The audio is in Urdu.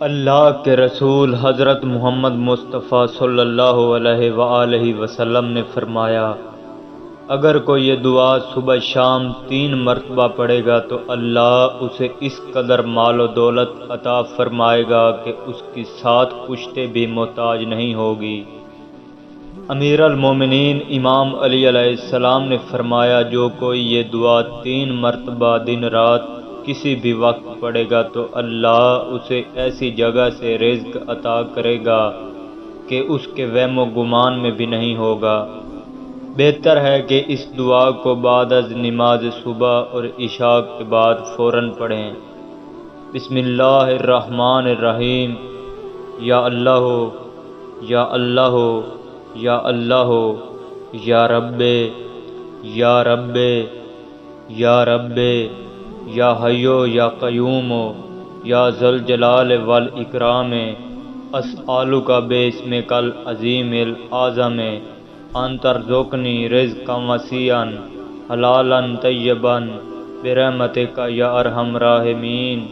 اللہ کے رسول حضرت محمد مصطفیٰ صلی اللہ علیہ وآلہ وسلم نے فرمایا، اگر کوئی یہ دعا صبح شام 3 مرتبہ پڑھے گا تو اللہ اسے اس قدر مال و دولت عطا فرمائے گا کہ اس کی 7 پشتیں بھی محتاج نہیں ہوگی۔ امیر المومنین امام علی علیہ السلام نے فرمایا، جو کوئی یہ دعا 3 مرتبہ دن رات کسی بھی وقت پڑھے گا تو اللہ اسے ایسی جگہ سے رزق عطا کرے گا کہ اس کے وہم و گمان میں بھی نہیں ہوگا۔ بہتر ہے کہ اس دعا کو بعد از نماز صبح اور عشاء کے بعد فوراً پڑھیں۔ بسم اللہ الرحمن الرحیم۔ یا اللہ ہو، یا اللہ ہو، یا اللہ ہو، یا رب، یا رب، یا رب، یا حیو یا قیوم، یا ذوالجلال والاکرام، اسألک باسمک العظیم الاعظم ان ترزقنی رزقا وسیعا حلالا طیبا برحمتک یا ارحم الراحمین۔